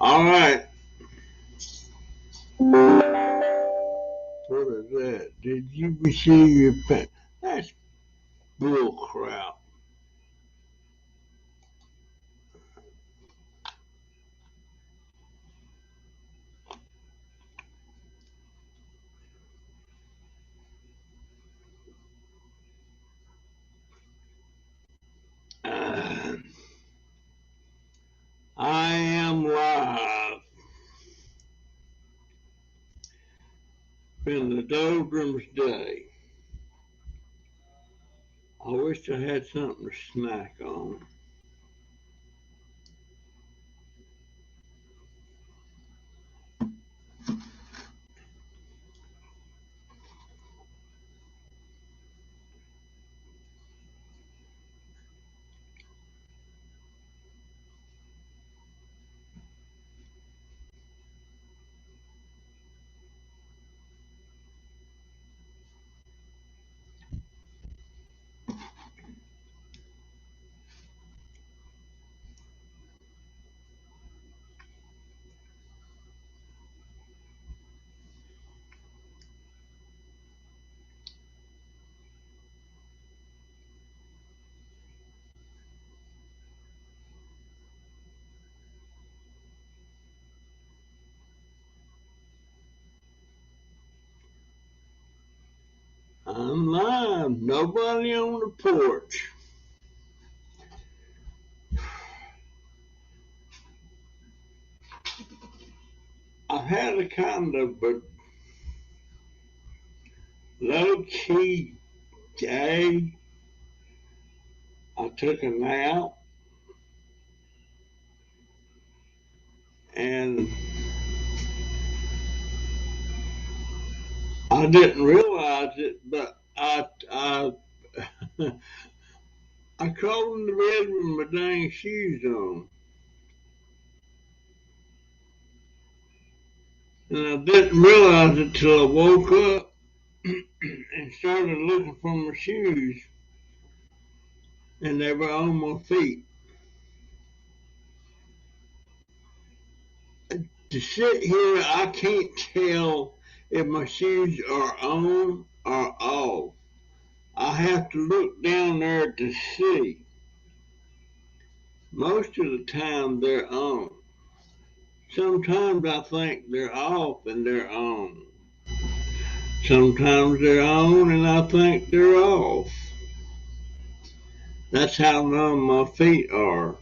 All right. What is that? Did you receive your pen? That's bull crap. Uh, I am live. Been the doldrums day. I wish I had something to snack on. I'm live. Nobody on the porch. I've had a kind of a low-key day. I took a nap and I didn't realize it, but I crawled in the bed with my dang shoes on. And I didn't realize it till I woke up and started looking for my shoes, and they were on my feet. To sit here, I can't tell if my shoes are on or off. I have to look down there to see. Most of the time, they're on. Sometimes I think they're off and they're on. Sometimes they're on and I think they're off. That's how numb my feet are.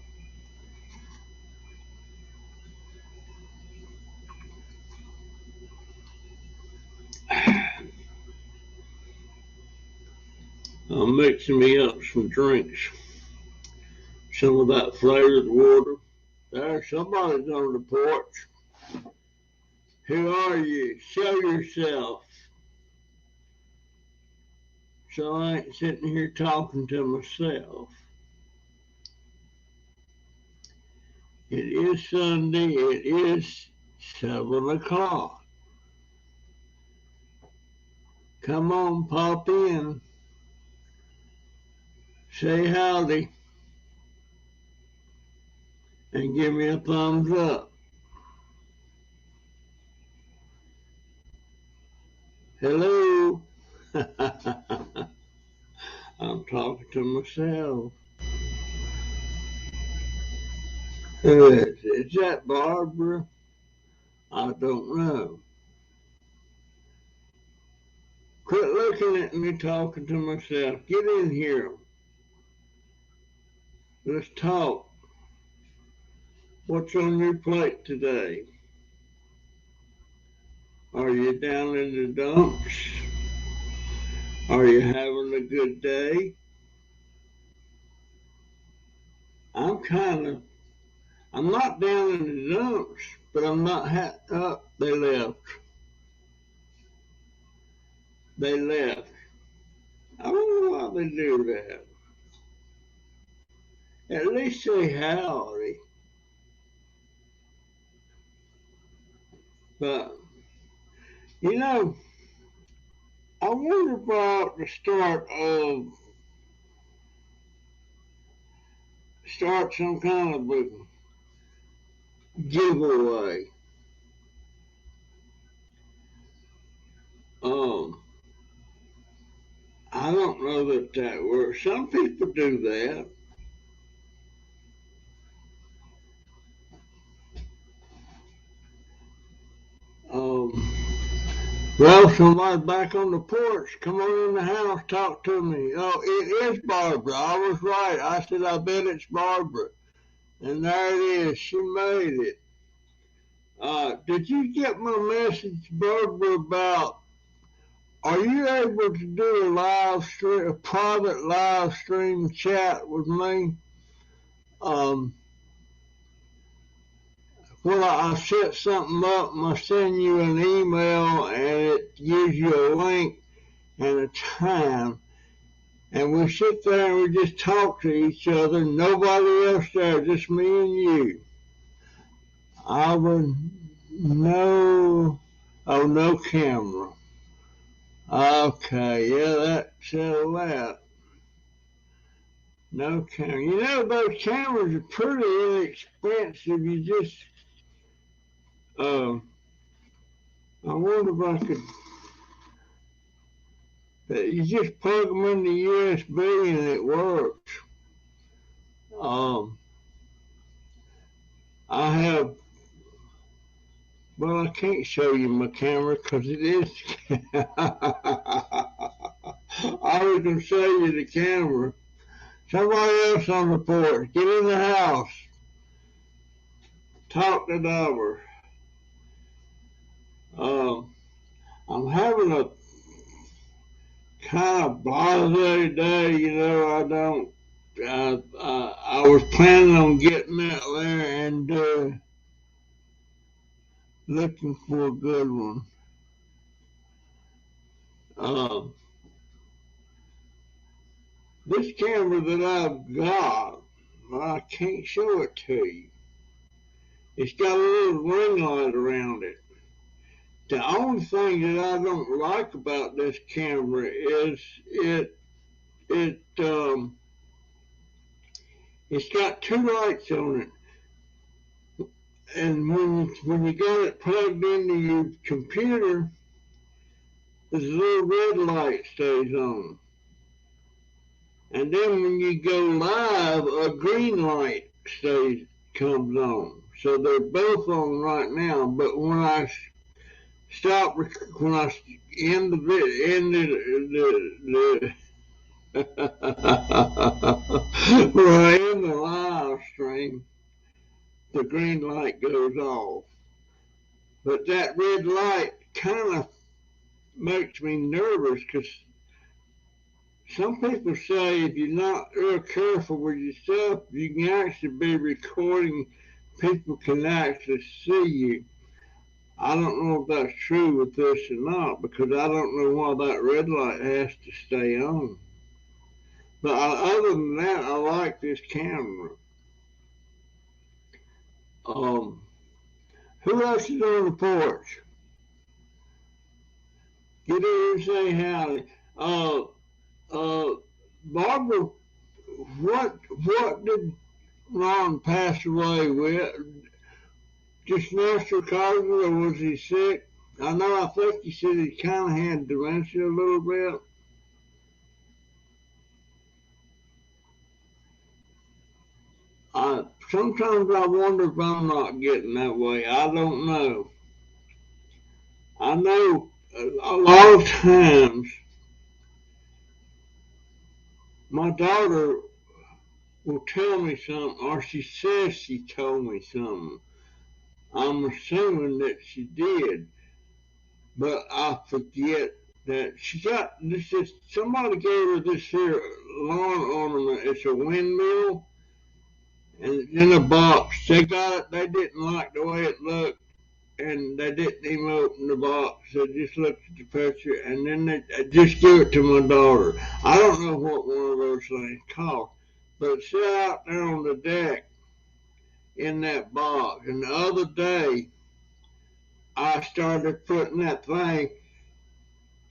I'm mixing me up some drinks. Some of that flavored water. There, somebody's on the porch. Who are you? Show yourself. So I ain't sitting here talking to myself. It is Sunday. It is 7 o'clock. Come on, pop in. Say howdy. And give me a thumbs up. Hello. I'm talking to myself. Who is it? Is that Barbara? I don't know. Quit looking at me talking to myself. Get in here. Let's talk. What's on your plate today? Are you down in the dumps? Are you having a good day? I'm not down in the dumps, but I'm not up. They left. They left. I don't know why they do that. At least say howdy. But, you know, I wonder about the start some kind of a giveaway. I don't know that works. Some people do that. Um, well, somebody back on the porch. Come on in the house, talk to me. Oh, it is Barbara. I was right. I said, I bet it's Barbara. And there it is. She made it. Did you get my message, Barbara, about are you able to do a private live stream chat with me? Um, well, I set something up and I send you an email and it gives you a link and a time. And we sit there and we just talk to each other, nobody else there, just me and you. I would no camera. Okay, yeah, that's that. No camera. You know, those cameras are pretty inexpensive. You just, I wonder if I could, you just plug them in the USB and it works. I have, well, I can't show you my camera because it is, I was going to show you the camera. Somebody else on the porch, get in the house. Talk to Dobber. I'm having a kind of blasé day, you know. I was planning on getting out there and looking for a good one. This camera that I've got, I can't show it to you. It's got a little ring light around it. The only thing that I don't like about this camera is it's got two lights on it, and when you got it plugged into your computer, there's a little red light stays on, and then when you go live, a green light comes on. So they're both on right now, but when I end the live stream, the green light goes off. But that red light kind of makes me nervous because some people say if you're not real careful with your stuff, you can actually be recording. People can actually see you. I don't know if that's true with this or not because I don't know why that red light has to stay on. But other than that, I like this camera. Who else is on the porch? Get in and say howdy. Barbara, what did Ron pass away with? Just natural causes, or was he sick? I think he said he kind of had dementia a little bit. Sometimes I wonder if I'm not getting that way. I don't know. I know a lot of times my daughter will tell me something, or she says she told me something. I'm assuming that she did, but I forget that she got this. Somebody gave her this here lawn ornament. It's a windmill, and it's in a box. They got it. They didn't like the way it looked, and they didn't even open the box. They just looked at the picture, and then they just gave it to my daughter. I don't know what one of those things called, but it sat out there on the deck in that box. And the other day, I started putting that thing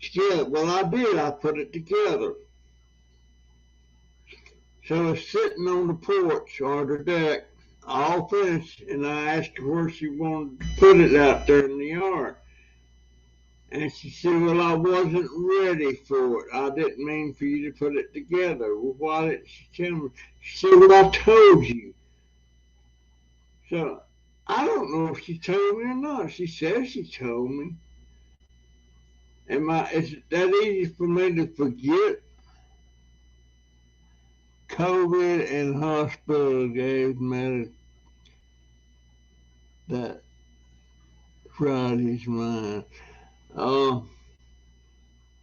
together. Well, I did. I put it together. So it's sitting on the porch or the deck, all finished, and I asked her where she wanted to put it out there in the yard. And she said, well, I wasn't ready for it. I didn't mean for you to put it together. Well, why didn't she tell me? She said, well, I told you. So I don't know if she told me or not. She says she told me. Is it that easy for me to forget? COVID and hospital gave me that Friday's mine. Oh,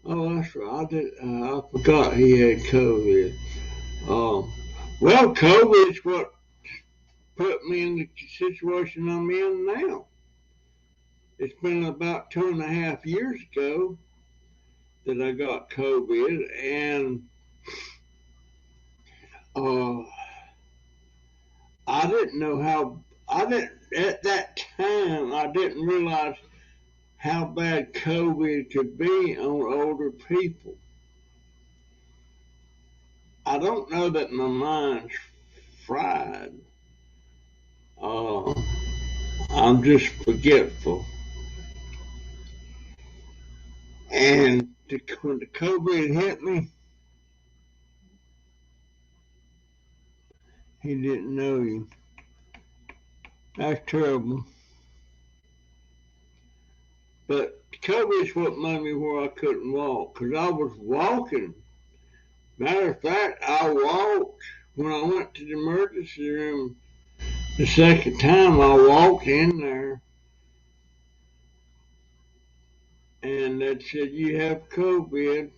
that's right. I forgot he had COVID. Um, well, COVID is what put me in the situation I'm in now. It's been about 2.5 years ago that I got COVID, and uh, I didn't know how. I didn't at that time. I didn't realize how bad COVID could be on older people. I don't know that my mind's fried. Uh, I'm just forgetful. And when the COVID hit me, he didn't know you. That's terrible. But COVID is what made me where I couldn't walk, because I was walking. Matter of fact, I walked when I went to the emergency room the second time. I walked in there, and they said, you have COVID,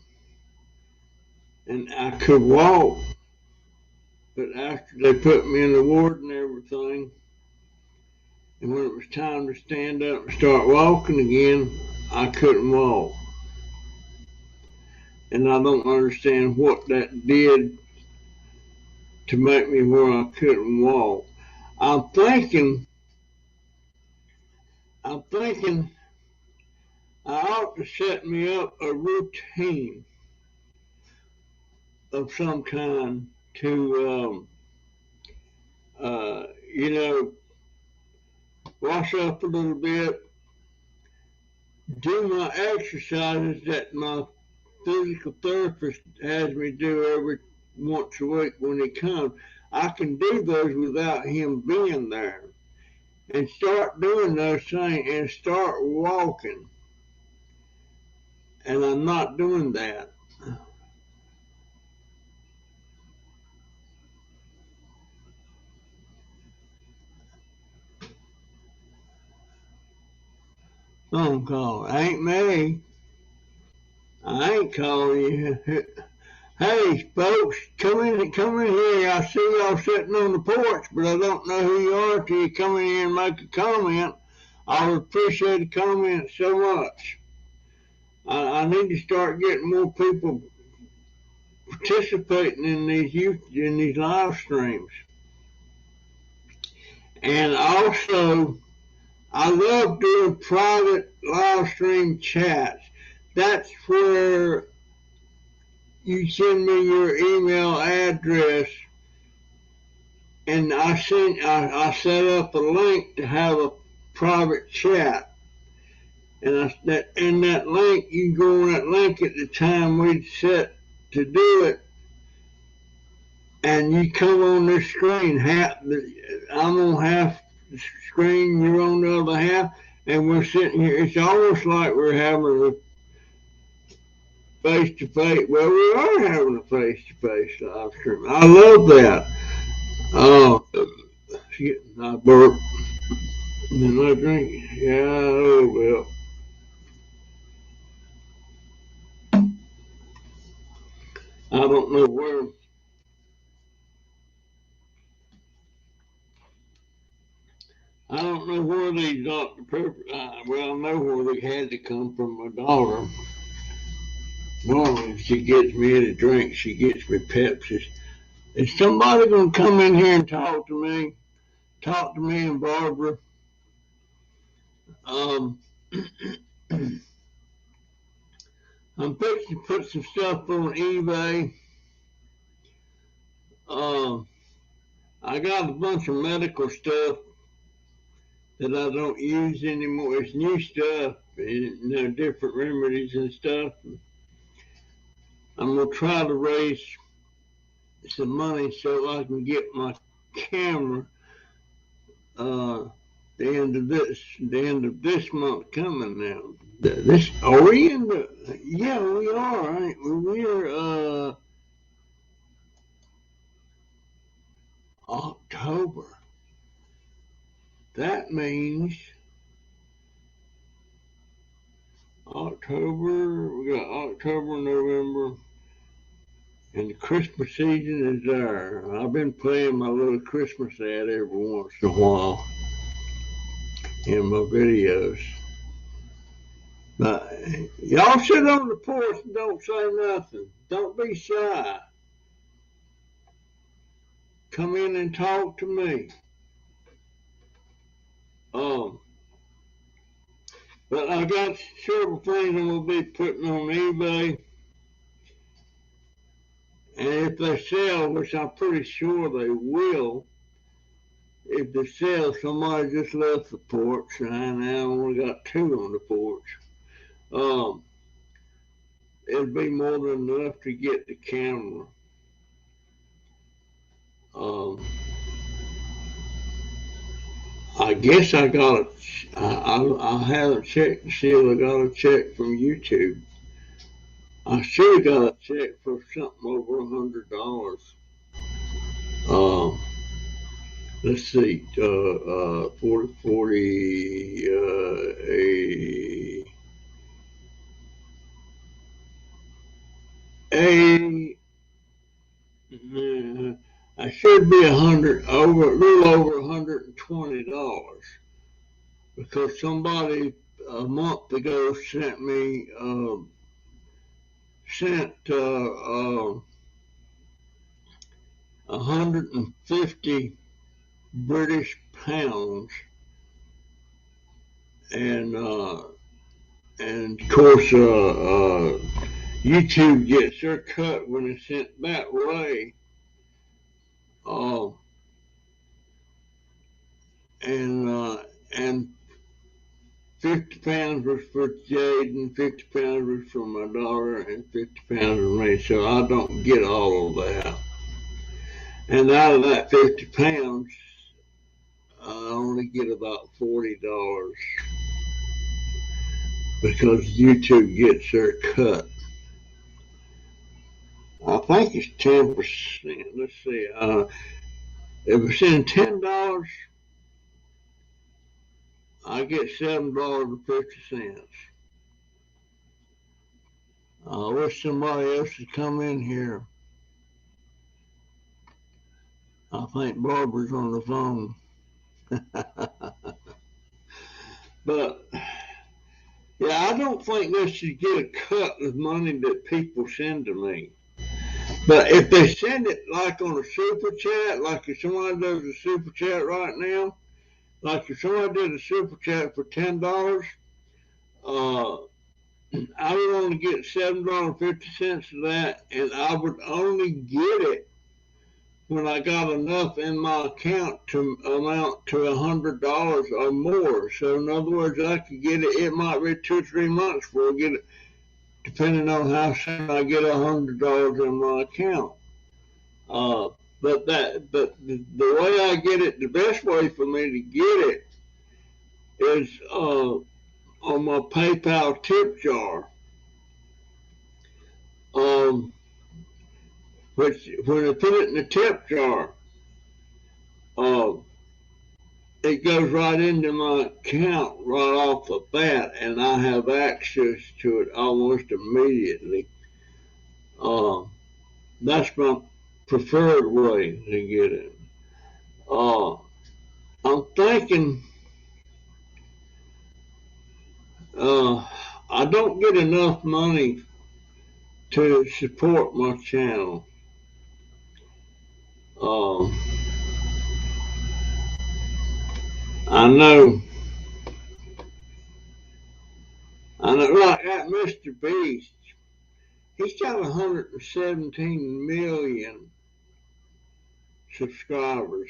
and I could walk. But after they put me in the ward and everything, and when it was time to stand up and start walking again, I couldn't walk. And I don't understand what that did to make me where I couldn't walk. I'm thinking I ought to set me up a routine of some kind to, you know, wash up a little bit, do my exercises that my physical therapist has me do every once a week when he comes. I can do those without him being there, and start doing those things and start walking. And I'm not doing that. Phone call. Ain't me. I ain't calling you. Hey, folks, come in here. I see y'all sitting on the porch, but I don't know who you are till you come in here and make a comment. I would appreciate a comment so much. I need to start getting more people participating in these live streams. And also, I love doing private live stream chats. That's where you send me your email address, and I set up a link to have a private chat. And that link, you go on that link at the time we set to do it, and you come on this screen. I'm on half the screen, you're on the other half, and we're sitting here. It's almost like we're having a face-to-face. Well, we are having a face-to-face live stream. I love that. Oh, I burp. Then I drink. Yeah, oh well. I don't know where. I don't know where these Dr. Pepper. Well, I know where they had to come from my daughter. Normally, if she gets me a drink, she gets me Pepsi. Is somebody gonna come in here and talk to me? Talk to me and Barbara. Um, I'm fixing to put some stuff on eBay. Um, I got a bunch of medical stuff that I don't use anymore. It's new stuff, different remedies and stuff. I'm gonna try to raise some money so I can get my camera. The end of this month coming now. Are we in the? Yeah, we are. Right? We're October. That means October. We got October, November, and the Christmas season is there. I've been playing my little Christmas ad every once in a while in my videos. But y'all sit on the porch and don't say nothing. Don't be shy. Come in and talk to me. But I got several things I'm gonna be putting on eBay, and if they sell, which I'm pretty sure they will, if they sell, somebody just left the porch, and I only got two on the porch. It'll be more than enough to get the camera. I guess I haven't checked to see if I got a check from YouTube. I should have got a check for something over $100. Let's see, 40, I should be a little over $120, because somebody a month ago sent me 150 British pounds, and of course YouTube gets their cut when it's sent that way. And 50 pounds was for Jaden, 50 pounds was for my daughter, and 50 pounds for me, so I don't get all of that. And out of that 50 pounds, I only get about $40, because YouTube gets their cut. I think it's 10%. Let's see. If it's in $10, I get $7.50. I wish somebody else would come in here. I think Barbara's on the phone. But yeah, I don't think they should get a cut of money that people send to me. But if they send it like on a super chat, like if somebody does a super chat right now, like if somebody did a super chat for $10, I would only get $7.50 of that, and I would only get it when I got enough in my account to amount to $100 or more. So in other words, I could get it. It might be 2 or 3 months before I get it, depending on how soon I get $100 in my account. But the way I get it, the best way for me to get it is on my PayPal tip jar. Which when I put it in the tip jar, it goes right into my account right off the bat, and I have access to it almost immediately. That's my preferred way to get it. I'm thinking I don't get enough money to support my channel. I know like that Mr. Beast, he's got 117 million subscribers.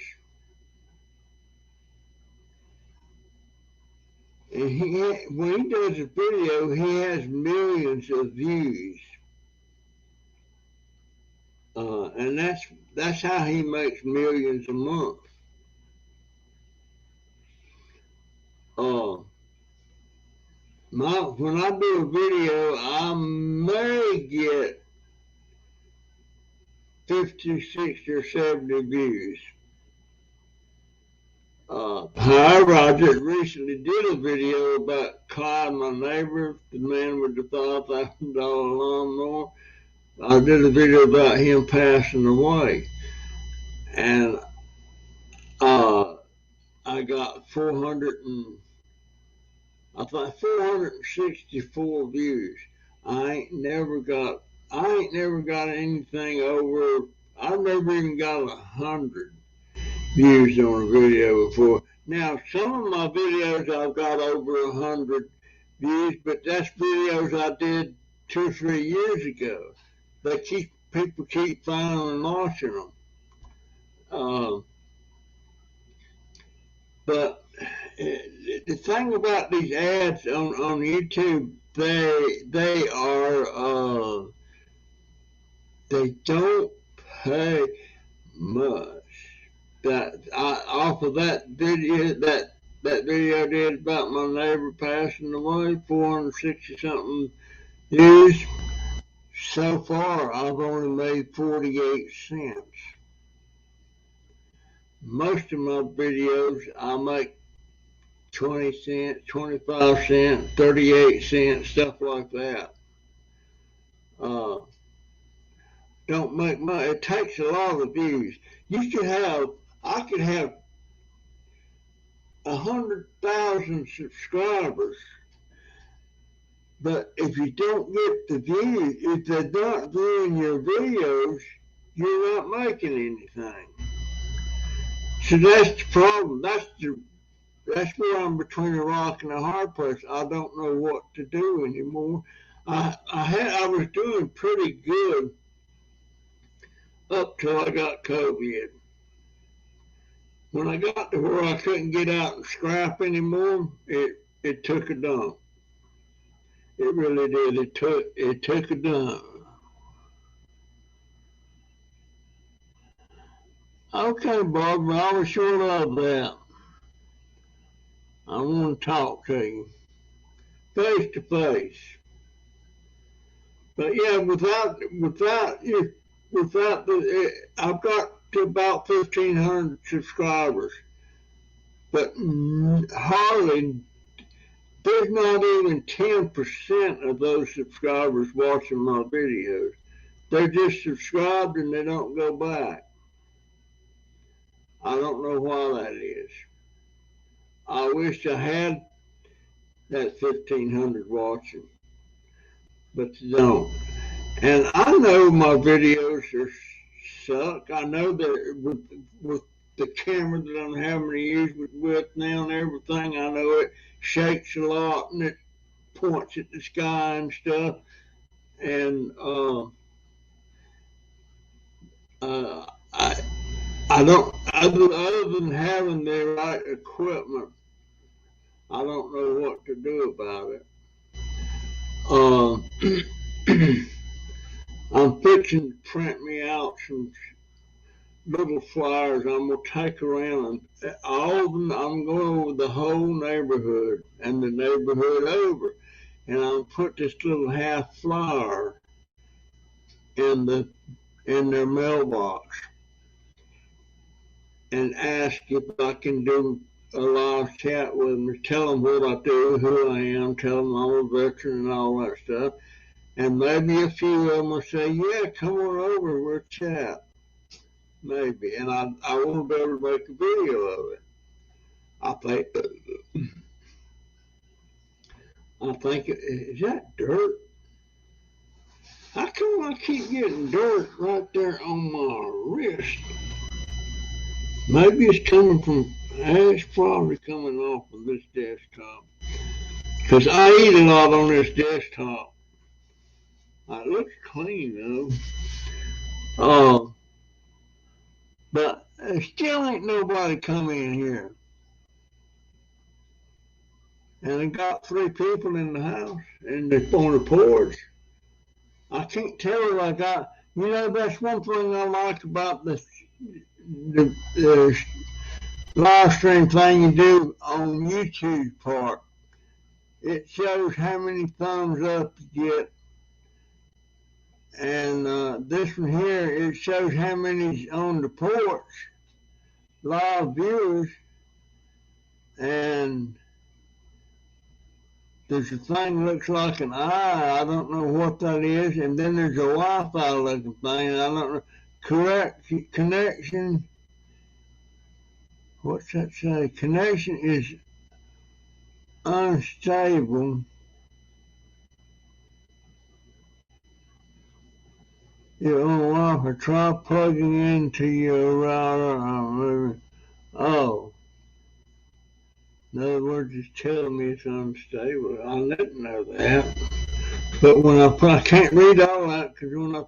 And when he does a video, he has millions of views. And that's how he makes millions a month. When I do a video, I may get 50, 60, or 70 views. However, I just recently did a video about Clyde, my neighbor, the man with the $5,000 lawnmower. I did a video about him passing away. And I got 464 views. I ain't never got anything over. I've never even got 100 views on a video before. Now, some of my videos I've got over 100 views, but that's videos I did 2 or 3 years ago. People keep finding and watching them. But the thing about these ads on YouTube, they don't pay much. Off of that video I did about my neighbor passing away, 460 something views. So far, I've only made 48 cents. Most of my videos, I make 20 cents, 25 cents, 38 cents, stuff like that. Don't make money. It takes a lot of views. I could have 100,000 subscribers, but if you don't get the views, if they're not viewing your videos, you're not making anything. So that's the problem. That's where I'm between a rock and a hard place. I don't know what to do anymore. I was doing pretty good up till I got COVID. When I got to where I couldn't get out and scrap anymore, it took a dump. It really did. It took a dump. Okay, Barbara, I was sure love that. I want to talk to you face to face. But yeah, I've got to about 1,500 subscribers, but hardly. There's not even 10% of those subscribers watching my videos. They're just subscribed and they don't go back. I don't know why that is. I wish I had that 1,500 watching, but they don't. And I know my videos suck. I know that with the camera that I'm having to use with now and everything, I know it shakes a lot and it points at the sky and stuff. And I don't, other than having the right equipment, I don't know what to do about it. I'm fixing to print me out some little flyers I'm going to take around, and all of them, I'm going over the whole neighborhood and the neighborhood over, and I'll put this little half flyer in their mailbox and ask if I can do a live chat with them, tell them what I do, who I am, tell them I'm a veteran and all that stuff. And maybe a few of them will say, yeah, come on over, we'll chat. Maybe. And I won't be able to make a video of it. I think, is that dirt? How come I keep getting dirt right there on my wrist? Maybe it's coming from, it's probably coming off of this desktop. Because I eat a lot on this desktop. It looks clean though. But There still ain't nobody come in here. And I got 3 people in the house and they're on the porch. I can't tell her like that's one thing I like about the live stream thing you do on YouTube part. It shows how many thumbs up you get. And this one here, it shows how many's on the porch, live viewers. And there's a thing that looks like an eye. I don't know what that is. And then there's a Wi-Fi looking thing. I don't know. Correct connection. What's that say? Connection is unstable. Your own Wi-Fi. Try plugging into your router. Oh. In other words, it's telling me it's unstable. I didn't know that. But when I can't read all that because when I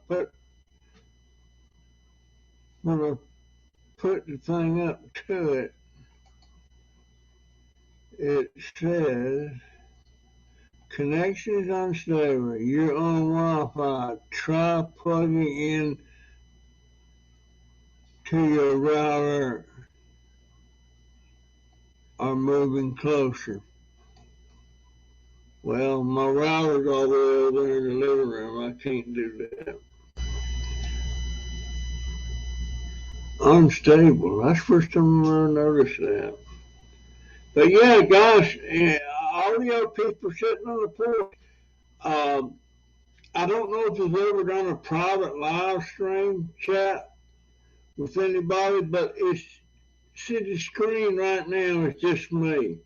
put the thing up to it, it says connection is unstable. You're on Wi-Fi. Try plugging in to your router or moving closer. Well, my router's all the way over there in the living room. I can't do that. Unstable. That's the first time I noticed that. But yeah, guys, all you people sitting on the porch, I don't know if you've ever done a private live stream chat with anybody, but see the screen right now is just me.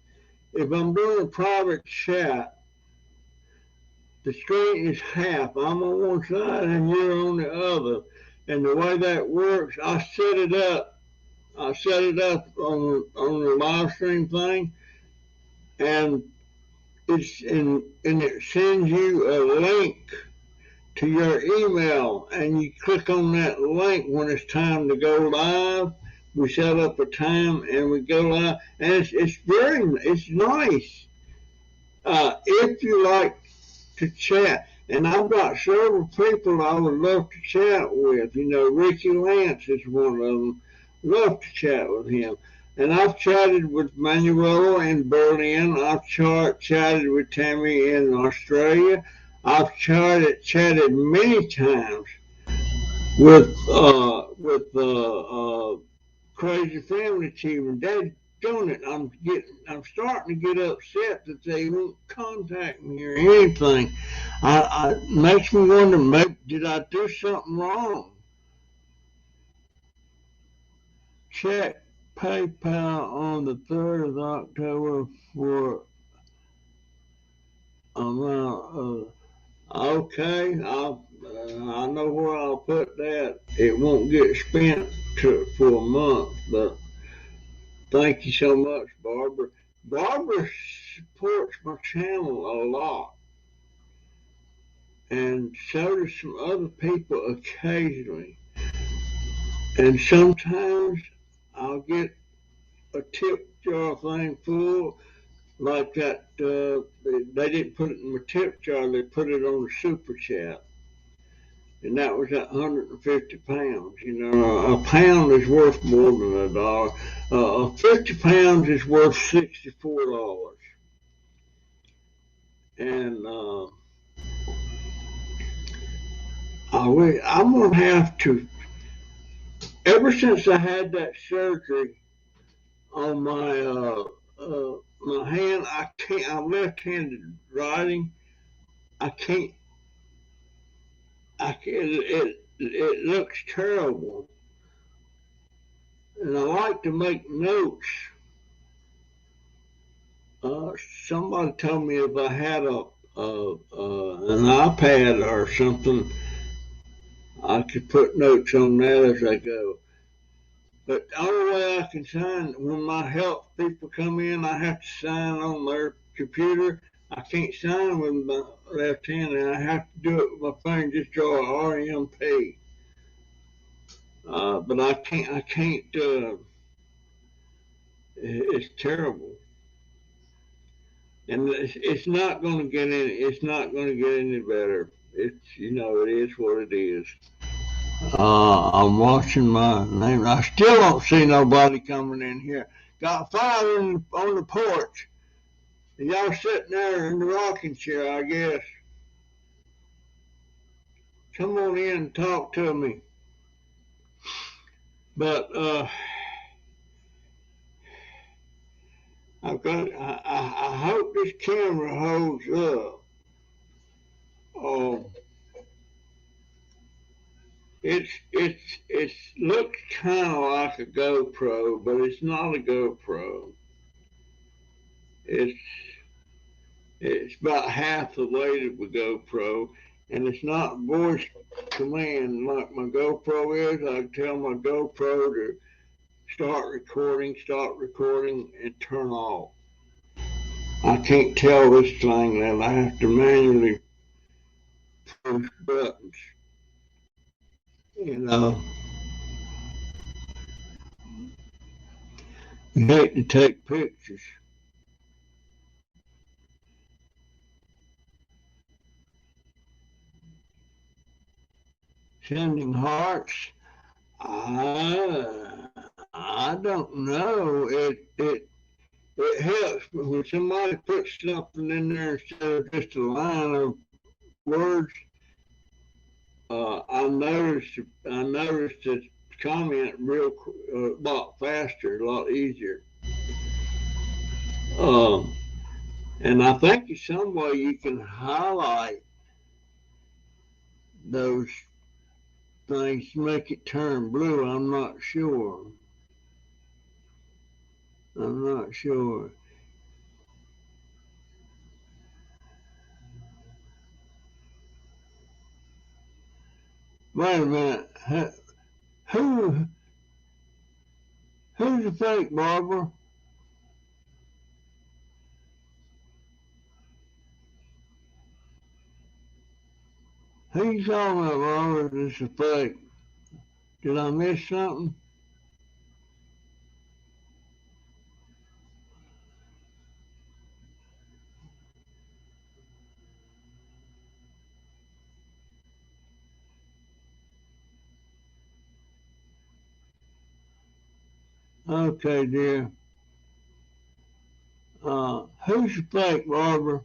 If I'm doing a private chat, the screen is half. I'm on one side and you're on the other. And the way that works, I set it up on the live stream thing, and it sends you a link to your email, and you click on that link when it's time to go live. We set up a time and we go live, and it's nice. If you like to chat, and I've got several people I would love to chat with. Ricky Lance is one of them. Love to chat with him. And I've chatted with Manuela in Berlin. I've chatted with Tammy in Australia. I've chatted many times with Crazy Family Team, and they're doing it. I'm starting to get upset that they won't contact me or anything. It makes me wonder, maybe did I do something wrong? Check PayPal on the 3rd of October for amount. Okay, I know where I'll put that. It won't get spent for a month, but thank you so much, Barbara. Barbara supports my channel a lot, and so do some other people occasionally. And sometimes I'll get a tip jar thing full, like that. They didn't put it in my tip jar; they put it on the super chat, and that was at 150 pounds. A pound is worth more than $1. 50 pounds is worth $64, and I'm gonna have to. Ever since I had that surgery on my hand, I'm left-handed writing. I can't. It looks terrible, and I like to make notes. Somebody told me if I had an iPad or something, I could put notes on that as I go. But the only way I can sign, when my health people come in, I have to sign on their computer. I can't sign with my left hand, and I have to do it with my finger, just draw a RMP. But I can't, it's terrible. And it's not going to get any better. It's, it is what it is. I'm watching my name. I still don't see nobody coming in here. Got five on the porch. And y'all sitting there in the rocking chair, I guess. Come on in and talk to me. But I hope this camera holds up. Oh, it looks kind of like a GoPro, but it's not a GoPro. It's about half the weight of a GoPro, and it's not voice command like my GoPro is. I tell my GoPro to start recording, and turn off. I can't tell this thing that I have to manually push buttons. You hate to take pictures. Sending hearts. I don't know. It helps, but when somebody puts something in there instead of just a line of words, I noticed the comment a lot faster, a lot easier. And I think in some way you can highlight those things to make it turn blue. I'm not sure. Wait a minute. Who's the fake barber? Who you talking about, Robert? This is fake. Did I miss something? Okay, dear. Who's the fake barber?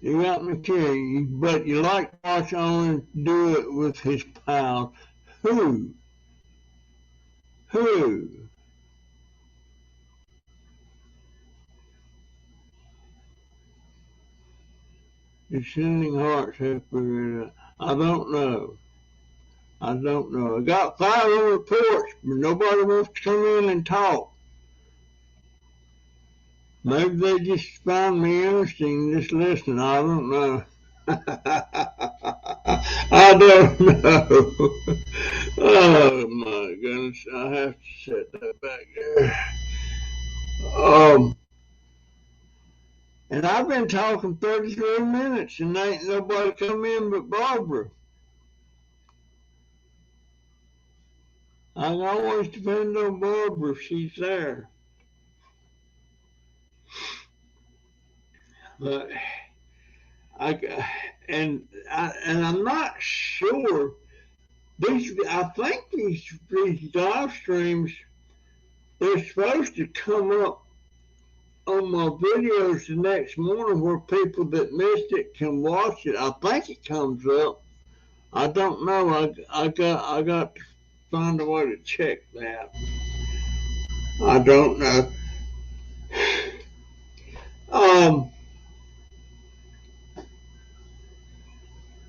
You got me killed, but you like to watch Owen do it with his pals. Who? Who? The sending hearts have figured it out. I don't know. I got five on the porch, but nobody wants to come in and talk. Maybe they just find me interesting just listening. I don't know. I don't know. Oh my goodness, I have to set that back there. And I've been talking 33 minutes and ain't nobody come in but Barbara. I can always depend on Barbara if she's there. But I'm not sure. I think these live streams, they're supposed to come up on my videos the next morning where people that missed it can watch it. I think it comes up. I don't know. I got to find a way to check that. I don't know.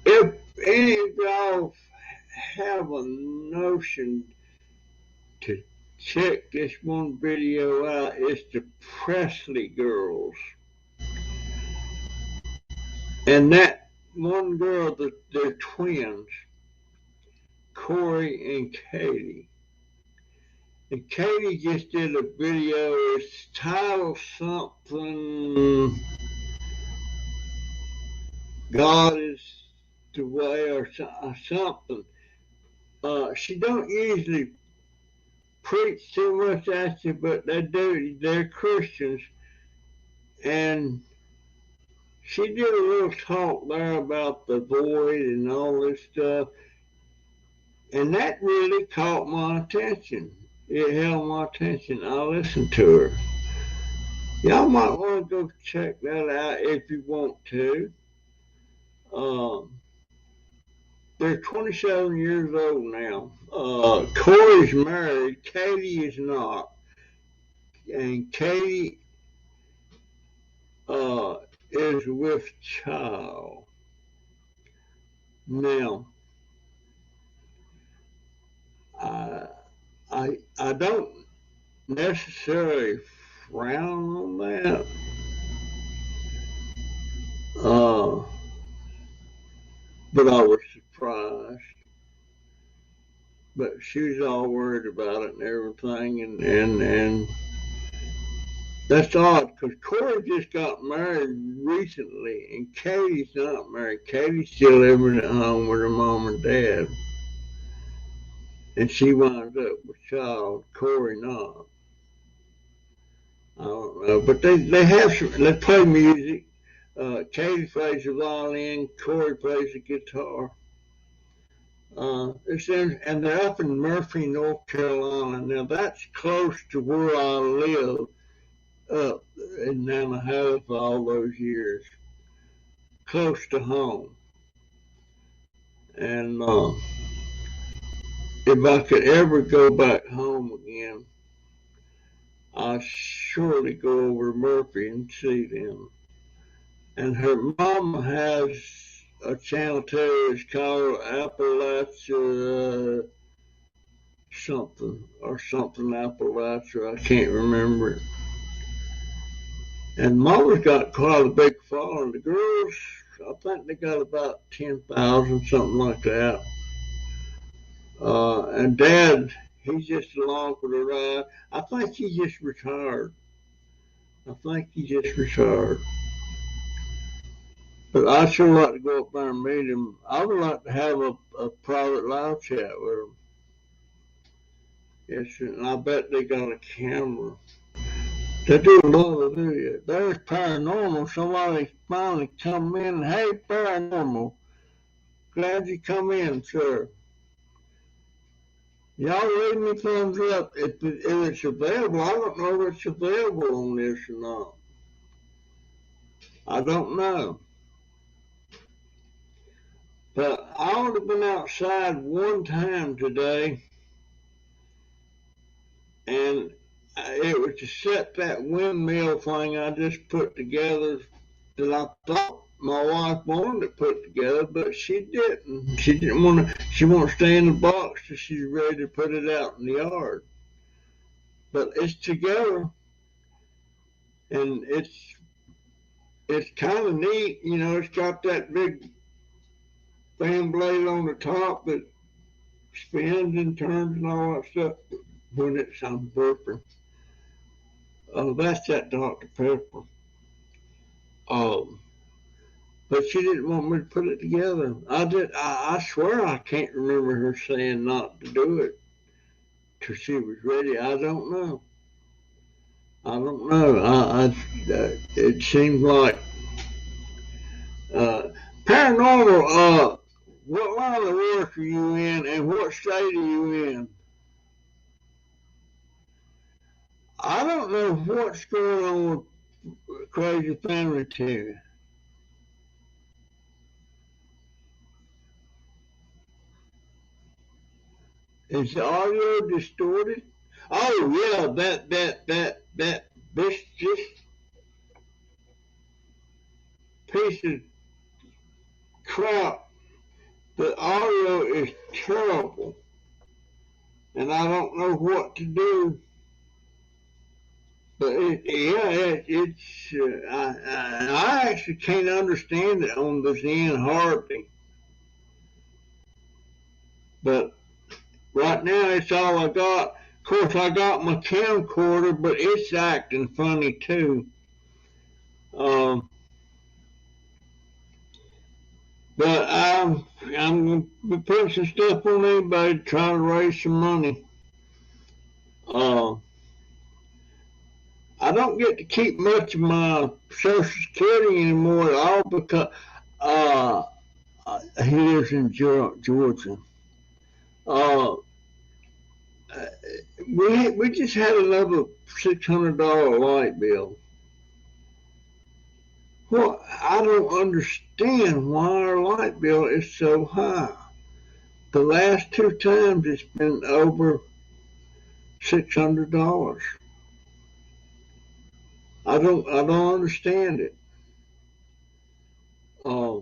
If any of y'all have a notion to check this one video out, it's the Presley girls. And that one girl, they're twins, Corey and Katie. And Katie just did a video. It's titled something, God is the way or something. She don't usually preach too much at you, but they do. They're Christians, and she did a little talk there about the void and all this stuff, and that really caught my attention. It held my attention. I listened to her. Y'all might want to go check that out if you want to. Um, they're 27 years old now. Corey's married. Katie is not. And Katie is with child. Now, I don't necessarily frown on that. But I was surprised. But she was all worried about it and everything, and that's odd because Corey just got married recently, and Katie's not married. Katie's still living at home with her mom and dad, and she winds up with child. Corey not. I don't know, but they have some. They play music. Katie plays the violin. Corey plays the guitar. And they're up in Murphy, North Carolina. Now that's close to where I lived up in Namaha for all those years, close to home. And if I could ever go back home again, I'd surely go over to Murphy and see them. And her mama has a channel too. It's called Appalachia something Appalachia. I can't remember it. And Mama's got quite a big following. The girls, I think they got about 10,000, something like that. And Dad, he's just along for the ride. I think he just retired. But I'd sure like to go up there and meet him. I would like to have a private live chat with him. Yes, and I bet they got a camera. They do a lot of video. There's paranormal. Somebody finally come in. Hey, paranormal. Glad you come in, sir. Y'all leave me thumbs up if it's available. I don't know if it's available on this or not. I don't know. But I would have been outside one time today, and it was to set that windmill thing I just put together that I thought my wife wanted to put together, but she didn't. She didn't want to. She wanted to stay in the box till she's ready to put it out in the yard. But it's together, and it's kind of neat. You know, it's got that big fan blade on the top that spins and turns and all that stuff. When I'm burping. Oh, that's that Dr. Pepper. But she didn't want me to put it together. I swear I can't remember her saying not to do it till she was ready. I don't know. It seems like paranormal. What line of work are you in, and what state are you in? I don't know what's going on with Crazy Family TV. Is the audio distorted? Oh yeah, this piece of crap. The audio is terrible, and I don't know what to do. But I actually can't understand it on the Zen hardly. But right now it's all I got. Of course, I got my camcorder, but it's acting funny too. But But I'm going to be putting some stuff on eBay to try to raise some money. I don't get to keep much of my Social Security anymore at all because uh, he lives in Georgia. Uh, we just had another $600 light bill. Well, I don't understand why our light bill is so high. The last two times it's been over $600. I don't understand it. Uh,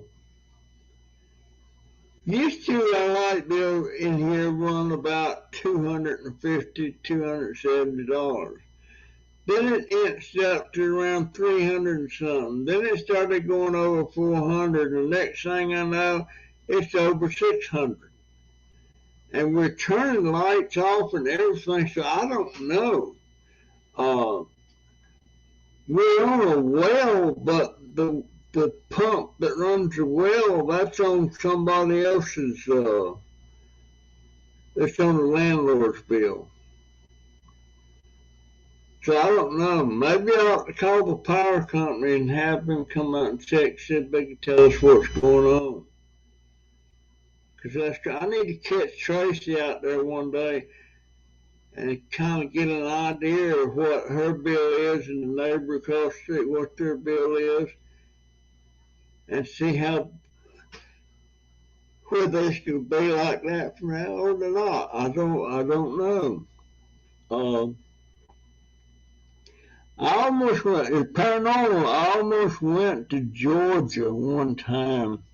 Used to our light bill in here run about $250, $270. Then it inched up to around 300 and something. Then it started going over 400, and the next thing I know, it's over 600. And we're turning the lights off and everything, so I don't know. Uh, we're on a well, but the pump that runs the well, that's on somebody else's, it's on the landlord's bill. So I don't know. Maybe I ought to call the power company and have them come out and check, see if they can tell us what's going on. Because I need to catch Tracy out there one day and kind of get an idea of what her bill is and the neighbor across the street, what their bill is, and see how whether it's going to be like that from now on or not. I don't know. I almost went, in paranormal, I almost went to Georgia one time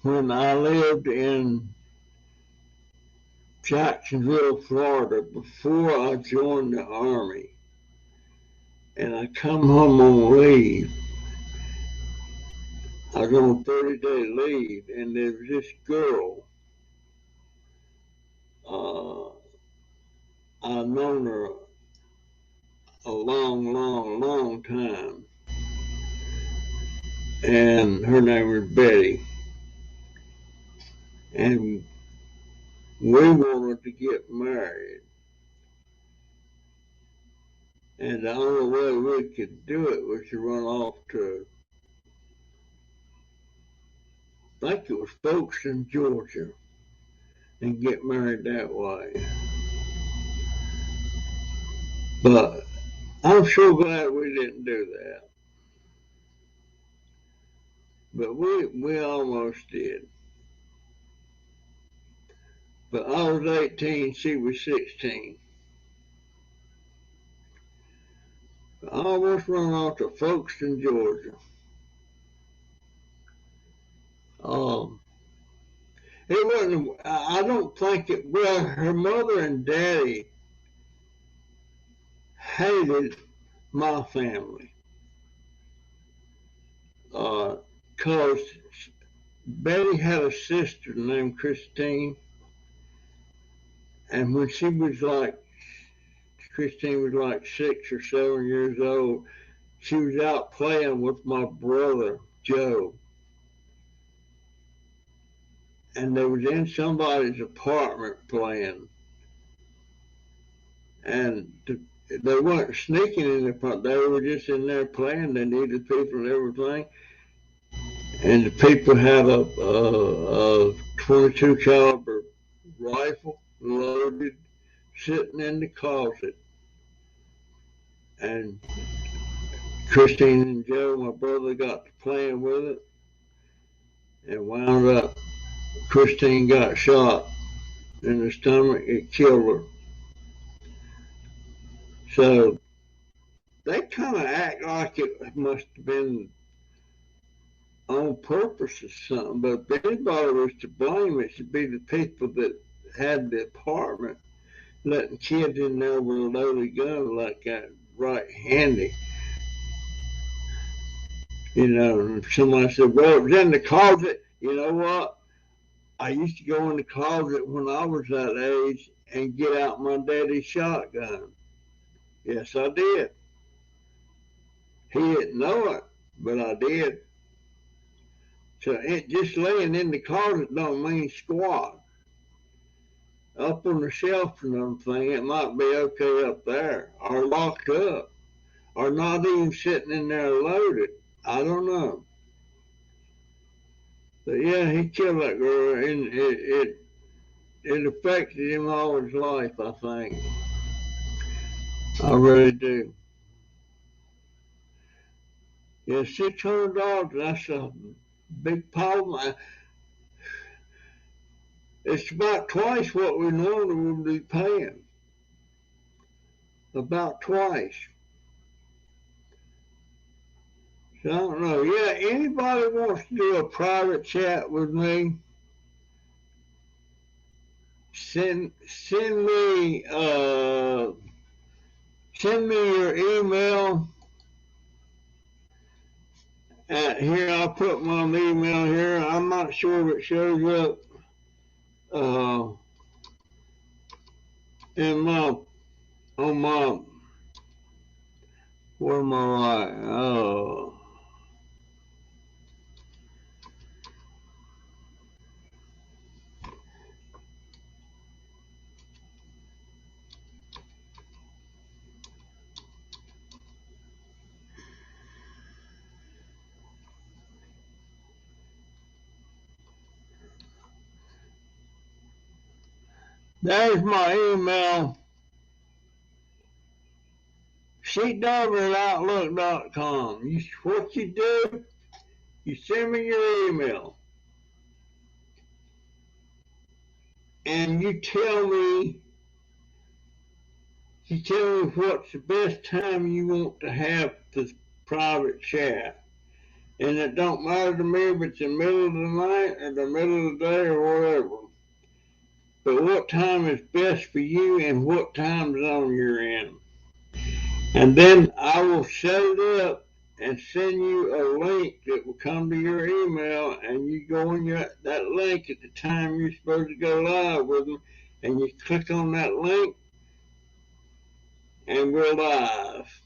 when I lived in Jacksonville, Florida, before I joined the Army. And I come home on leave. I was on 30-day leave, and there was this girl. I've known her a long time. And her name was Betty. And we wanted to get married. And the only way we could do it was to run off to, I think it was Folkestone, Georgia, and get married that way. But I'm so glad we didn't do that. But we almost did. But I was 18, she was 16. I almost run off to Folkestone, Georgia. It wasn't, I don't think it, well, her mother and daddy hated my family. Because Betty had a sister named Christine. And when Christine was like 6 or 7 years old, she was out playing with my brother, Joe. And they was in somebody's apartment playing. And they weren't sneaking in the apartment. They were just in there playing. They needed people and everything. And the people had a 22 caliber rifle loaded, sitting in the closet. And Christine and Joe, my brother, got to playing with it and wound up. Christine got shot in the stomach. It killed her. So they kind of act like it must have been on purpose or something. But if anybody was to blame, it should be the people that had the apartment, letting kids in there with a loaded gun like that, right handy. You know, and somebody said, well, it was in the closet. You know what? I used to go in the closet when I was that age and get out my daddy's shotgun. Yes, I did. He didn't know it, but I did. So it just laying in the closet don't mean squat. Up on the shelf and everything, it might be okay up there, or locked up, or not even sitting in there loaded. I don't know. But yeah, he killed that girl, and it affected him all his life, I think. I really do. Yeah, $600, that's a big problem. It's about twice what we normally would be paying. About twice. So I don't know. Yeah, anybody wants to do a private chat with me, send me your email. Here, I'll put my email here. I'm not sure if it shows up in my on my where am I at? Oh. There's my email. Dobber@outlook.com. What you do, you send me your email, and you tell me what's the best time you want to have this private chat. And it don't matter to me if it's the middle of the night or the middle of the day or whatever. But what time is best for you and what time zone you're in. And then I will set it up and send you a link that will come to your email, and you go on that link at the time you're supposed to go live with them, and you click on that link, and we're live.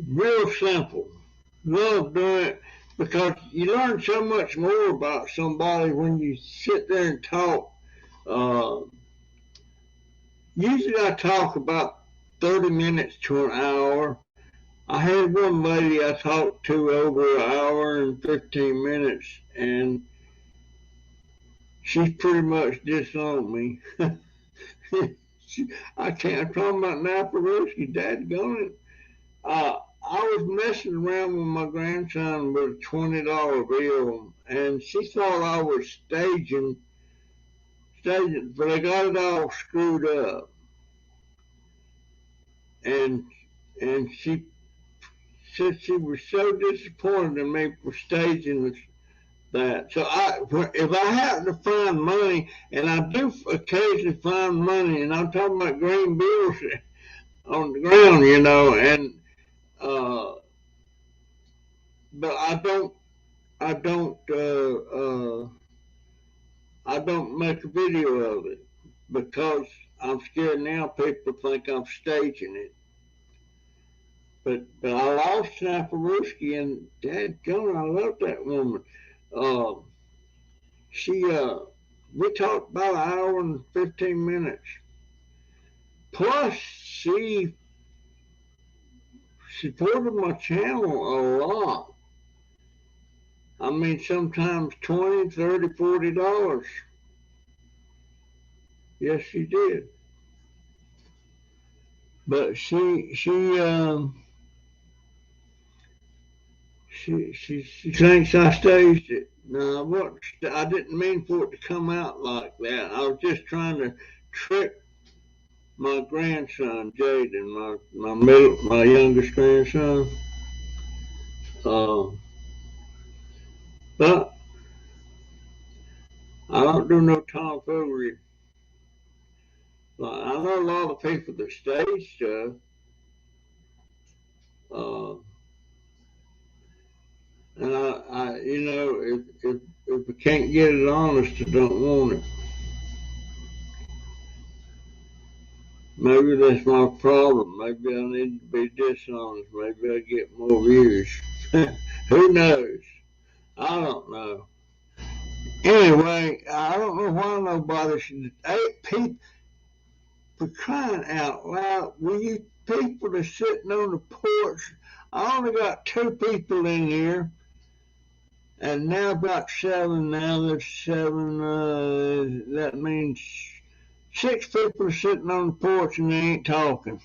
Real simple. Love doing it because you learn so much more about somebody when you sit there and talk. Usually I talk about 30 minutes to an hour. I had one lady I talked to over an hour and 15 minutes, and she's pretty much disowned me. I can't. I'm talking about Naparuski, dadgone it. I was messing around with my grandson with a $20 bill, and she thought I was staging, but I got it all screwed up. And she said she was so disappointed in me for staging that. So if I happen to find money, and I do occasionally find money, and I'm talking about green bills on the ground, and but I don't make a video of it because I'm scared now people think I'm staging it. But I lost Naparuski, and dadgone, I love that woman. We talked about an hour and 15 minutes. Plus, she supported my channel a lot. I mean, sometimes $20, $30, $40. Yes, she did. But she thinks I staged it. No, I didn't mean for it to come out like that. I was just trying to trick my grandson, Jaden, my youngest grandson. But I don't do no tomfoolery. I know a lot of people that stage stuff. And if I can't get it honest, I don't want it. Maybe that's my problem. Maybe I need to be dishonest. Maybe I get more views. Who knows? I don't know. Anyway, I don't know why nobody should. 8 people, for crying out loud, will you people that's sitting on the porch? I only got 2 people in here, and now about 7 now. There's 7, that means 6 people are sitting on the porch and they ain't talking.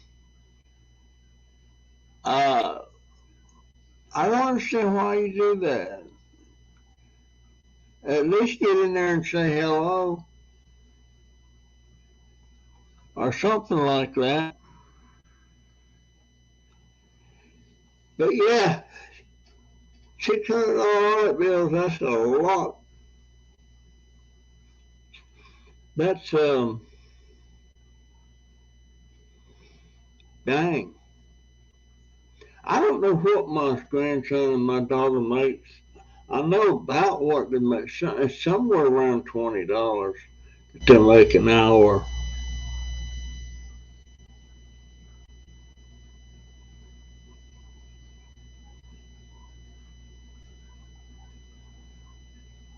I don't understand why you do that. At least get in there and say hello or something like that. But yeah, $600 light bills, that's a lot. That's, dang. I don't know what my grandson and my daughter makes. I know about what they make. It's somewhere around $20 to make an hour.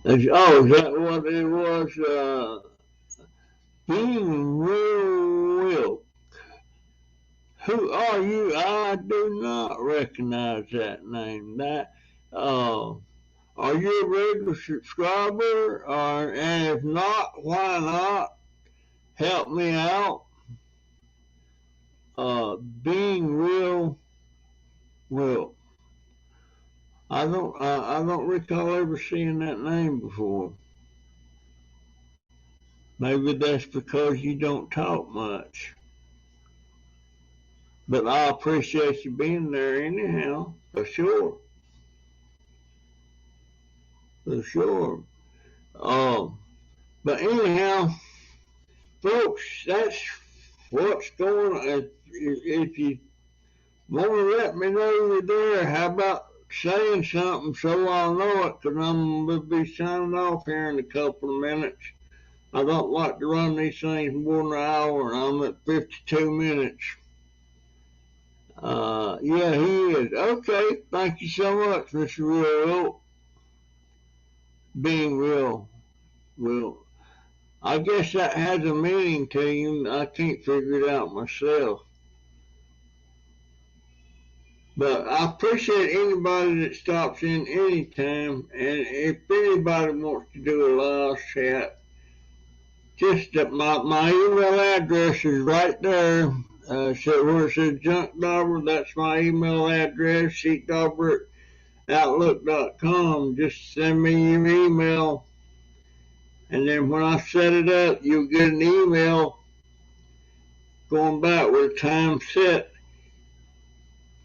Oh, is that what it was? Being real. Who are you? I do not recognize that name. Are you a regular subscriber? And if not, why not? Help me out. Being real. I don't recall ever seeing that name before. Maybe that's because you don't talk much. But I appreciate you being there anyhow, for sure. For sure. Um, but anyhow, folks, that's what's going on. If you want to let me know you're there, how about saying something so I'll know it? Because I'm going to be signing off here in a couple of minutes. I don't like to run these things more than an hour, and I'm at 52 minutes. Yeah, he is. Okay, thank you so much, Mr. Real. Being real. I guess that has a meaning to you. I can't figure it out myself. But I appreciate anybody that stops in anytime. And if anybody wants to do a live chat, just my email address is right there. So where it says Junk Dobber, that's my email address, sheetdobber@outlook.com. Just send me your email. And then when I set it up, you'll get an email going back with a time set.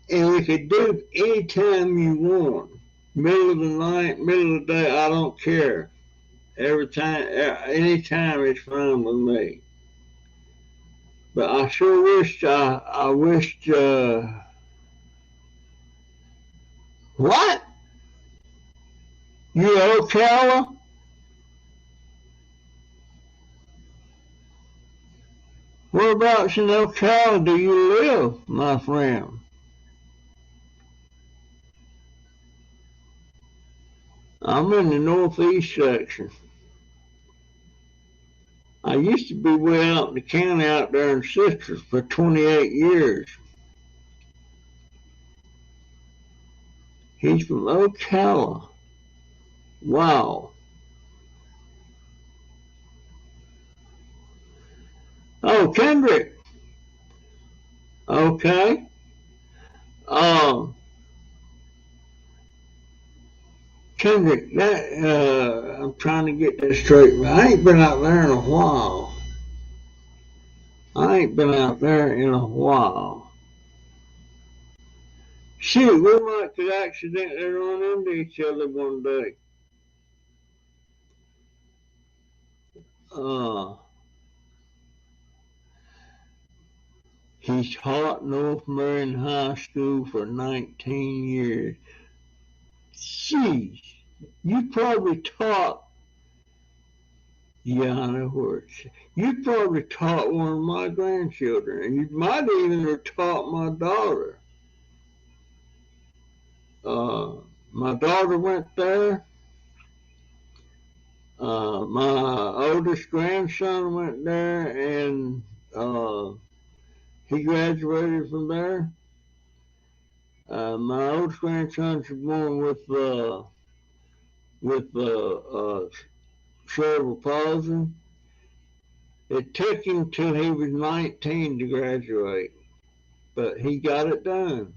And we could do any time you want. Middle of the night, middle of the day, I don't care. Every time, any time is fine with me. But I sure wished, what? You Ocala? Whereabouts in Ocala do you live, my friend? I'm in the northeast section. I used to be way out in the county out there in Citrus for 28 years. He's from Ocala. Wow. Oh, Kendrick. Okay. Um, Kendrick, I'm trying to get that straight. I ain't been out there in a while. Shoot, we might could accidentally run into each other one day. Uh, he's taught North Marion High School for 19 years. Jeez, you probably taught, yeah, I know where it's, you probably taught one of my grandchildren, and you might even have taught my daughter. My daughter went there. My oldest grandson went there, and he graduated from there. My oldest grandson's born with cerebral palsy. It took him till he was 19 to graduate, but he got it done.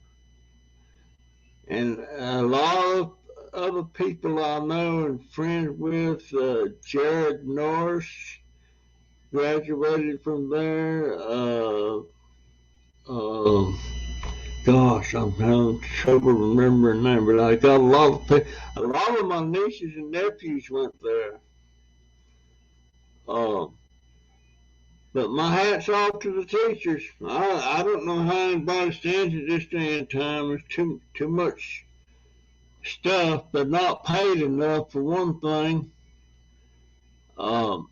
And a lot of other people I know and friends with, Jared Norris graduated from there. Uh, Gosh, I'm having trouble remembering name, but I got a lot of my nieces and nephews went there. Uh, but my hat's off to the teachers. I don't know how anybody stands at this day and time. There's too much stuff. They're not paid enough for one thing. Um,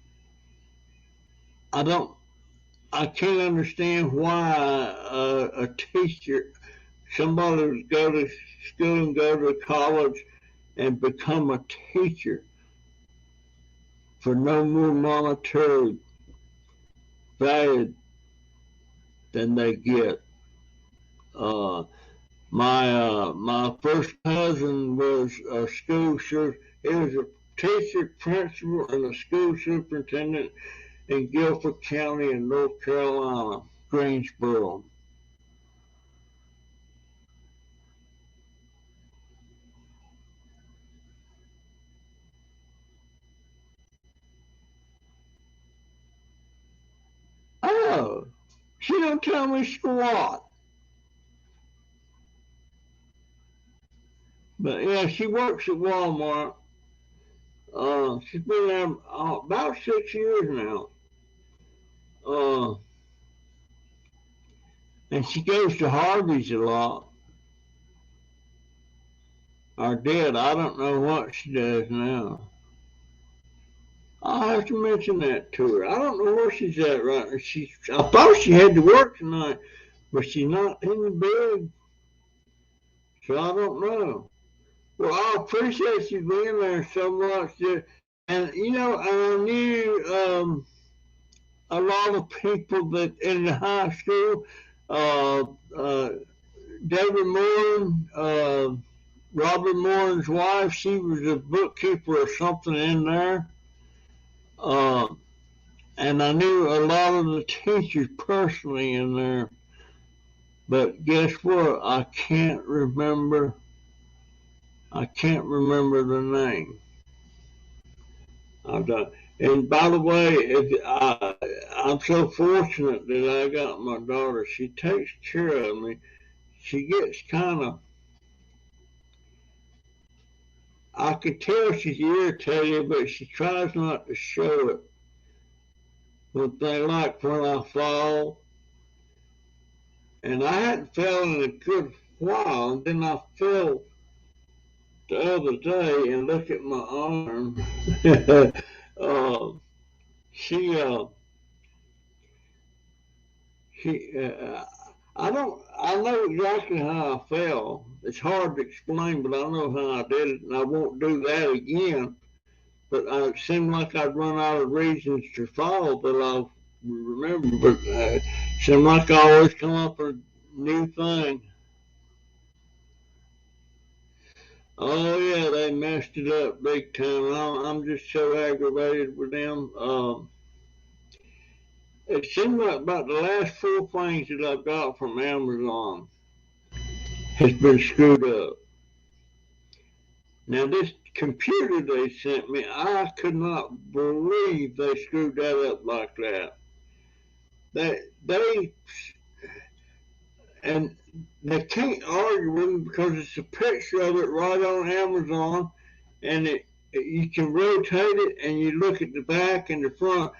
I don't. I can't understand why a teacher, somebody would go to school and go to college and become a teacher for no more monetary value than they get. Uh, my first cousin was a school he was a teacher, principal, and a school superintendent in Guilford County in North Carolina, Greensboro. Oh, she don't tell me squat. But yeah, she works at Walmart. She's been there about 6 years now. Uh, and she goes to Harvey's a lot. Or did. I don't know what she does now. I'll have to mention that to her. I don't know where she's at right now. I thought she had to work tonight, but she's not in the bed, so I don't know. Well, I appreciate you being there so much. And, I knew a lot of people that in the high school, uh, uh, David Moore, Robert Moore's wife, she was a bookkeeper or something in there. Uh, and I knew a lot of the teachers personally in there. But guess what? I can't remember the name. I don't. And by the way, I'm so fortunate that I got my daughter. She takes care of me. She gets kind of, I can tell she's irritated, but she tries not to show it. But they like when I fall, and I hadn't fell in a good while, and then I fell the other day and look at my arm. uh, she, uh, she, I know exactly how I fell. It's hard to explain, but I know how I did it, and I won't do that again. But it seemed like I'd run out of reasons to fall that I remember. But it seemed like I always come up with a new thing. Oh yeah, they messed it up big time. I'm just so aggravated with them. It seemed like about the last four things that I've got from Amazon has been screwed up. Now this computer they sent me, I could not believe they screwed that up like that. They and they can't argue with them because it's a picture of it right on Amazon, and you can rotate it and you look at the back and the front.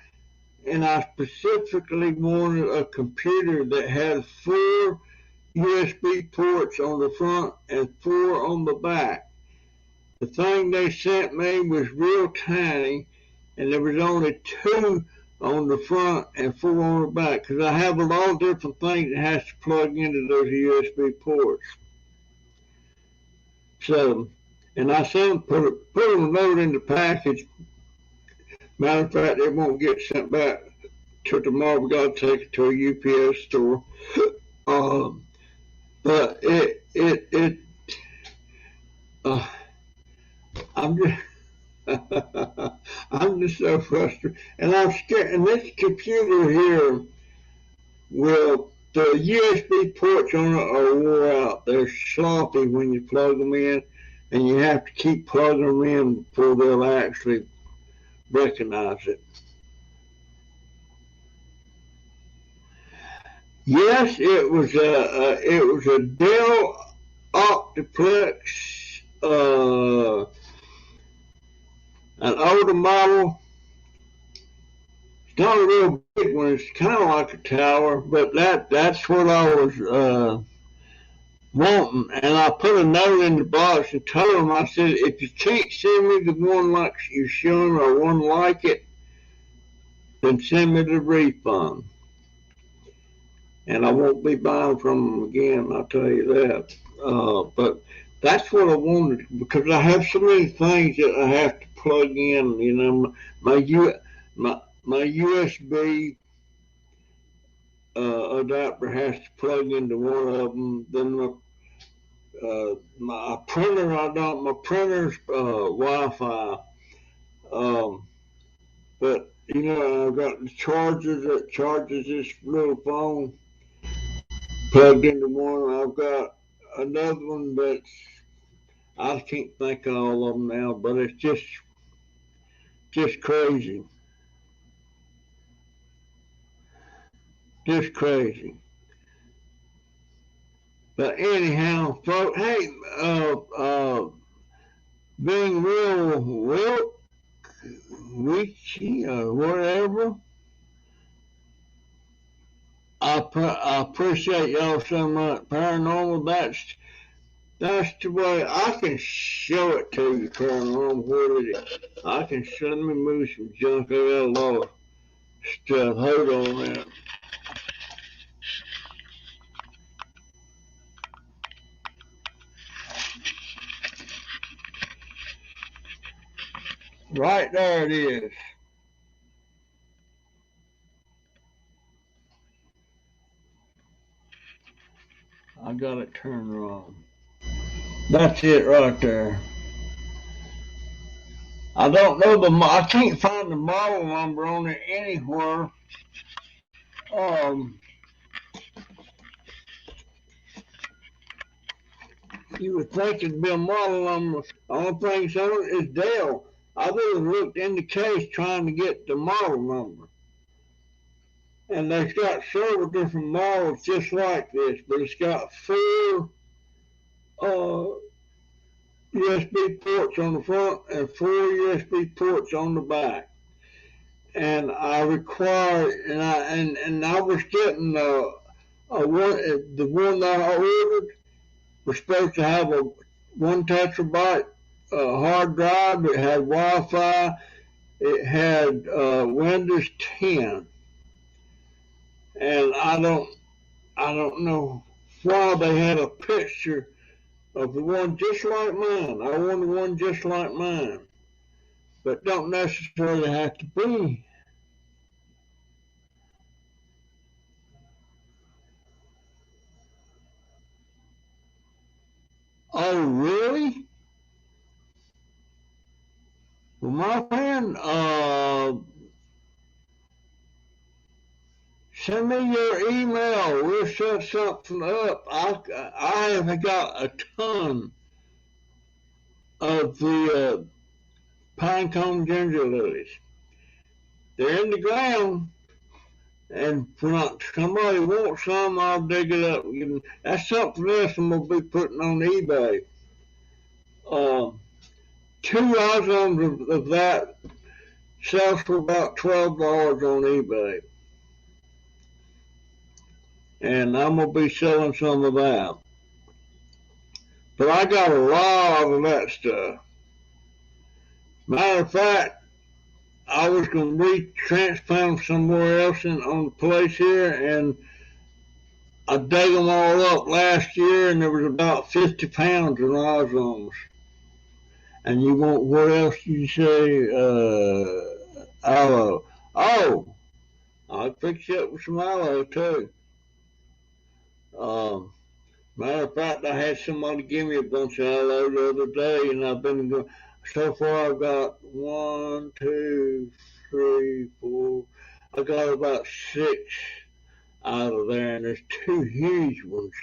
And I specifically wanted a computer that had 4 USB ports on the front and 4 on the back. The thing they sent me was real tiny, and there was only 2 on the front and 4 on the back, because I have a lot of different things that has to plug into those USB ports. So, and I put a note in the package Matter of fact, it won't get sent back till tomorrow. We got to take it to a UPS store. But I'm just, I'm just so frustrated, and I'm scared. And this computer here, well, the USB ports on it are wore out. They're sloppy when you plug them in, and you have to keep plugging them in before they'll actually recognize it. Yes, it was a Dell Optiplex, an older model. It's not a real big one. It's kind of like a tower, but that's what I was wanting. And I put a note in the box and told them, I said, if you can't send me the one like you're showing or one like it, then send me the refund. And I won't be buying from them again, I'll tell you that. But that's what I wanted, because I have so many things that I have to plug in. You know, my USB adapter has to plug into one of them. Then my printer, my printer's Wi-Fi. But you know, I've got the charger that charges this little phone plugged into one. I've got another one that's, I can't think of all of them now, but it's just crazy. Just crazy. But anyhow, folks, hey, being real witchy or whatever, I appreciate y'all so much. Paranormal, that's the way I can show it to you, paranormal, what it is. I can show, let me move some junk. I got a lot of stuff. Hold on a minute. Right there it is. I got it turned wrong. That's it right there. I don't know I can't find the model number on it anywhere. You would think it'd be a model number. The only thing on it is Dell. I would have looked in the case trying to get the model number. And they've got several different models just like this, but it's got 4 USB ports on the front and 4 USB ports on the back. And I required, and I was getting the one that I ordered was supposed to have a 1 terabyte hard drive. It had Wi-Fi. It had Windows 10. And I don't know why they had a picture of the one just like mine. I wanted one just like mine, but don't necessarily have to be. Oh, really? Well, my friend, send me your email. We'll set something up. I have got a ton of the pinecone ginger lilies. They're in the ground, and when somebody wants some, I'll dig it up. That's something else I'm going to be putting on eBay. 2 items of that sells for about $12 on eBay. And I'm going to be selling some of that. But I got a lot of that stuff. Matter of fact, I was going to retransplant somewhere else on the place here, and I dug them all up last year, and there was about 50 pounds of rhizomes. And you want, what else did you say? aloe. Oh, I picked you up with some aloe too. Um, Matter of fact, I had somebody give me a bunch of aloe the other day, and I've been going. So far, I've got one, two, three, four. I got about six out of there, and there's two huge ones.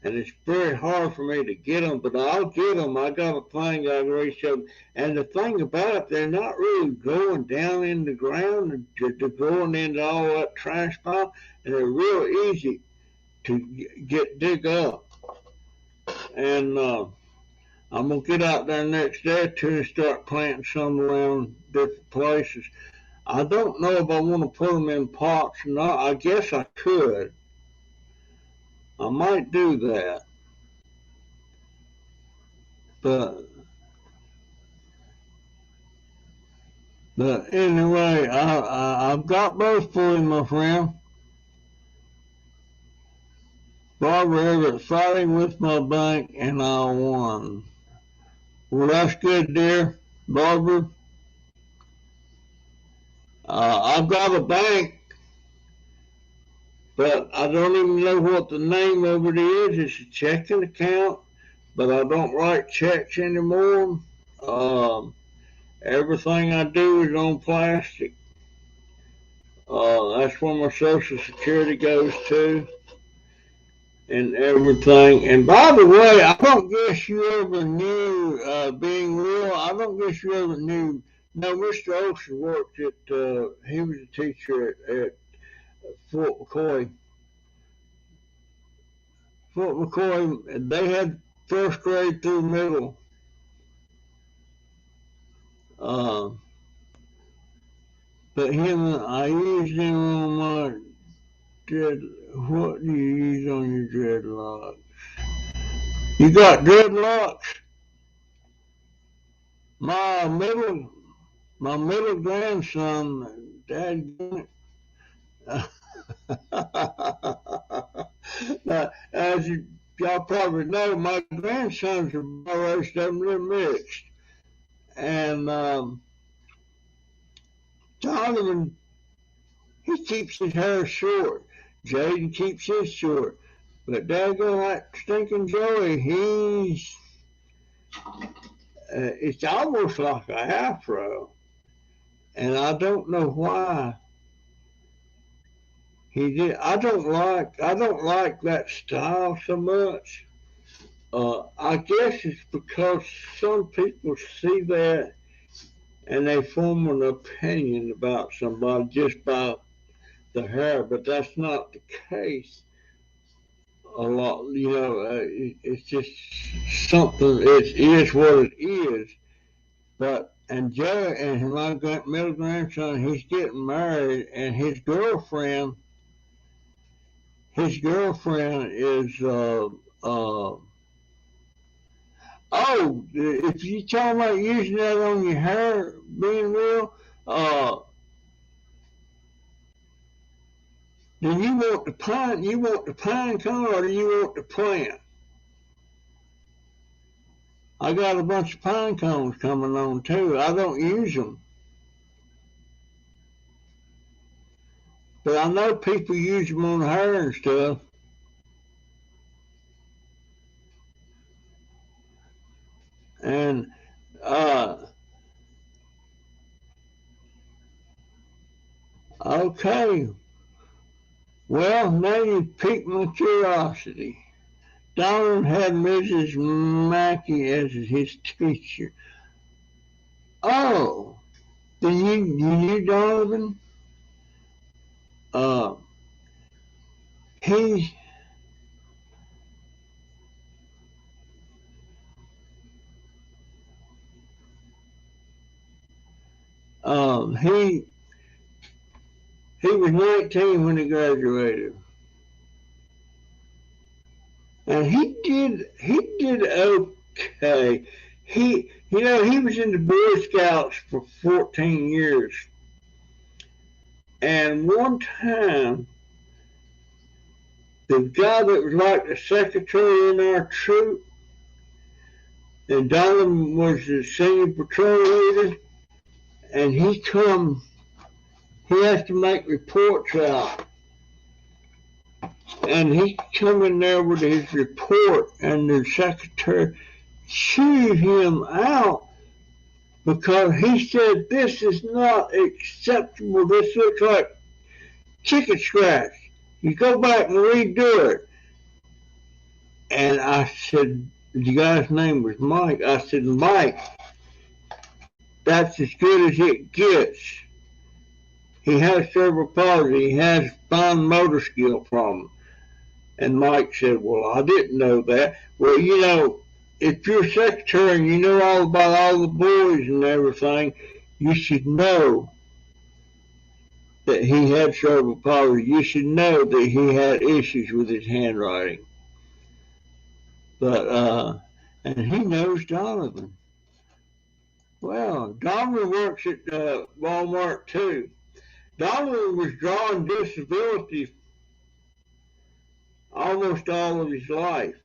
And it's very hard for me to get them, but I'll get them. I got a thing I can reach up. And the thing about it, they're not really going down in the ground, they're going into all that trash pile, and they're real easy to dig up. And I'm gonna get out there next day or two and start planting some around different places. I don't know if I want to put them in pots or not. I guess I could. I might do that. But anyway, I've got those for you, my friend. Barbara Everett fighting with my bank, and I won. Well, that's good, dear. Barbara, I've got a bank, but I don't even know what the name of it is. It's a checking account, but I don't write checks anymore. Everything I do is on plastic. That's where my Social Security goes to and everything. And by the way, I don't guess you ever knew, being real, I don't guess you ever knew. No, Mr. Olson worked at, he was a teacher at Fort McCoy. Fort McCoy, they had first grade through middle. Uh, but I used him on my what do you use on your dreadlocks? You got dreadlocks? My middle grandson, Dad, now, as y'all probably know, my grandsons are most of them, they're mixed. And Donavan, he keeps his hair short. Jaden keeps his short. But daggone that stinking Joey, it's almost like a afro. And I don't know why he did. I don't like that style so much. I guess it's because some people see that and they form an opinion about somebody just by the hair, but that's not the case. A lot, it's just something. It is what it is. But and Jerry and my middle grandson, he's getting married, and his girlfriend is oh, if you talking about using that on your hair, being real, then you want the pine cone, or do you want the plant? I got a bunch of pine cones coming on too. I don't use them, but I know people use them on hair and stuff. And okay, well, now you piqued my curiosity. Donald had Mrs. Mackey as his teacher. Oh, then you knew Donovan? Uh, he he was 19 when he graduated, and he did okay. He was in the Boy Scouts for 14 years, and one time the guy that was like the secretary in our troop, and Donovan was the senior patrol leader, and he has to make reports out. And he come in there with his report, and the secretary chewed him out because he said, "This is not acceptable. This looks like chicken scratch. You go back and redo it." And I said, the guy's name was Mike. I said, "Mike, that's as good as it gets. He has cerebral palsy. He has fine motor skill problem." And Mike said, "Well, I didn't know that." Well, if you're a secretary and you know all about all the boys and everything, you should know that he had cerebral palsy. You should know that he had issues with his handwriting. But, and he knows Donavan. Well, Donavan works at Walmart too. Donavan was drawing disability almost all of his life.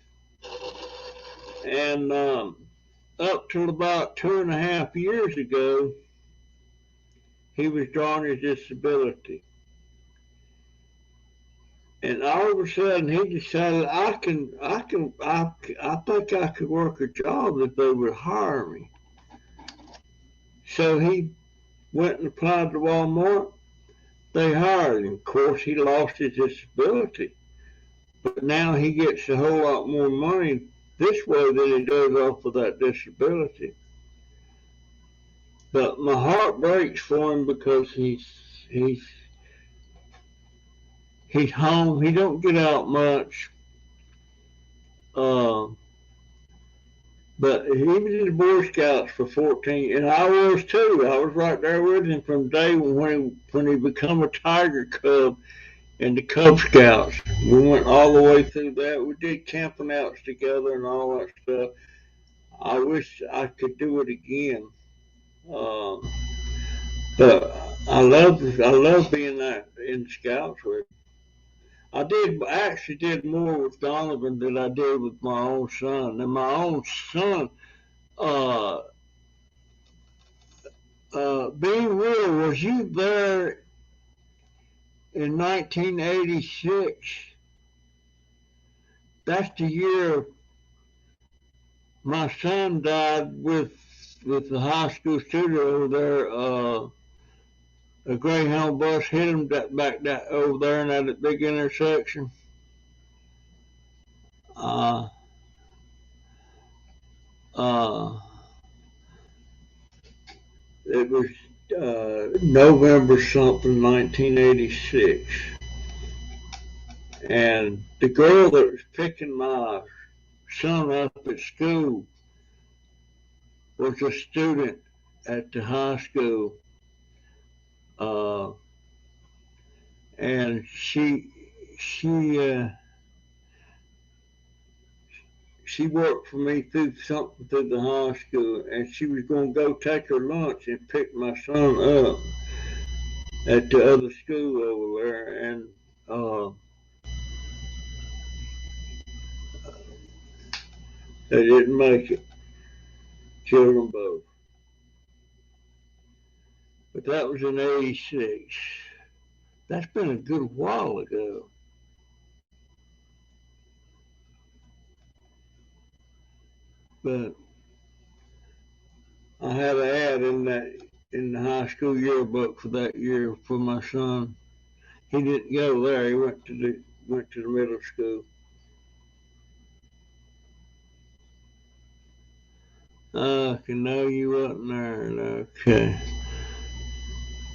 And up till about 2.5 years ago, he was drawing his disability. And all of a sudden, he decided, I think I could work a job if they would hire me. So he went and applied to Walmart. They hired him. Of course, he lost his disability. But now he gets a whole lot more money this way than he does off of that disability. But my heart breaks for him because he's home. He don't get out much. But he was in the Boy Scouts for 14, and I was too. I was right there with him from day when he became a Tiger Cub in the Cub Scouts. We went all the way through that. We did camping outs together and all that stuff. I wish I could do it again. But I love being there in the Scouts with him. I actually did more with Donavan than I did with my own son. And my own son, being real, was you there in 1986? That's the year my son died with the high school student over there. A Greyhound bus hit him over there in that big intersection. It was November something, 1986. And the girl that was picking my son up at school was a student at the high school. And she worked for me through the high school, and she was going to go take her lunch and pick my son up at the other school over there, and they didn't make it. Killed them both. But that was in '86. That's been a good while ago. But I have an ad in the high school yearbook for that year for my son. He didn't go there. He went to the middle school. Okay, no, you wasn't there. Okay.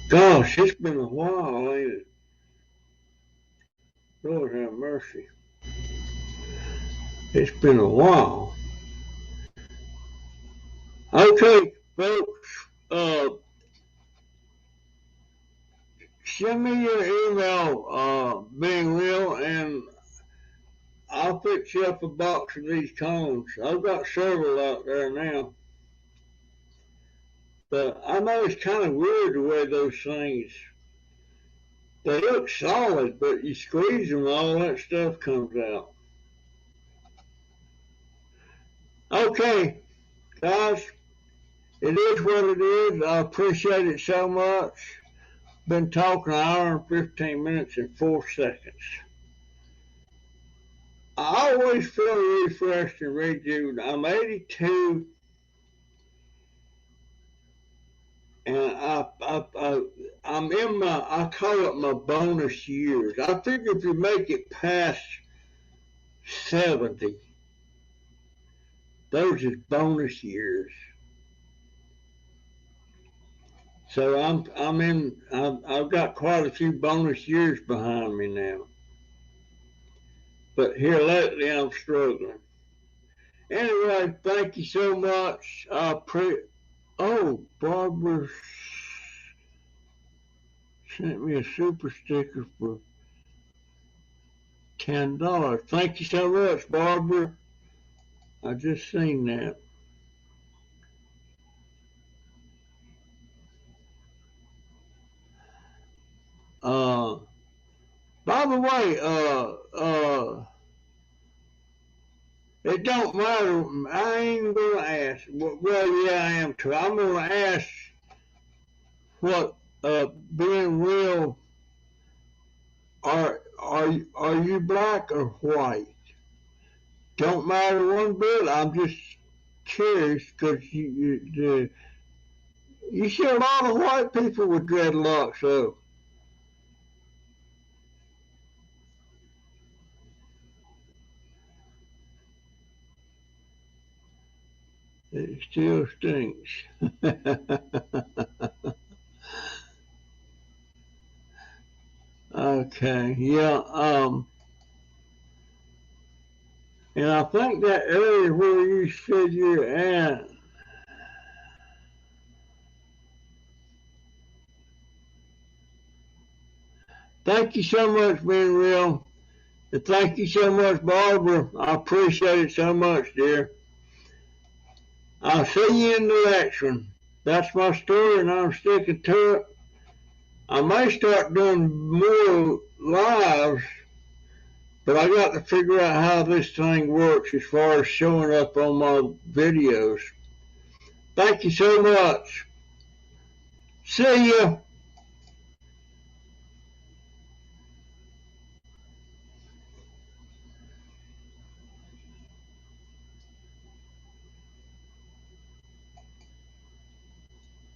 Gosh, it's been a while, ain't it? Lord have mercy. It's been a while. Okay, folks, send me your email, being real, and I'll fix you up a box of these cones. I've got several out there now. But I know it's kind of weird the way those things, they look solid, but you squeeze them and all that stuff comes out. Okay, guys, it is what it is. I appreciate it so much. Been talking an hour and 15 minutes and 4 seconds. I always feel refreshed and rejuvenated. I'm 82, and I'm in my, I call it my bonus years. I figure if you make it past 70, those is bonus years. So I've got quite a few bonus years behind me now. But here lately I'm struggling. Anyway, thank you so much. Oh, Barbara sent me a super sticker for $10. Thank you so much, Barbara. I just seen that. By the way, it don't matter. I ain't gonna ask. Well, yeah, I am too. I'm gonna ask what being real. Are you black or white? Don't matter one bit. I'm just curious because you see a lot of white people with dreadlocks, so it still stinks. Okay, yeah, and I think that area where you said you're at, thank you so much, being real. And thank you so much, Barbara. I appreciate it so much, dear. I'll see you in the next one. That's my story, and I'm sticking to it. I may start doing more lives, but I got to figure out how this thing works as far as showing up on my videos. Thank you so much. See ya.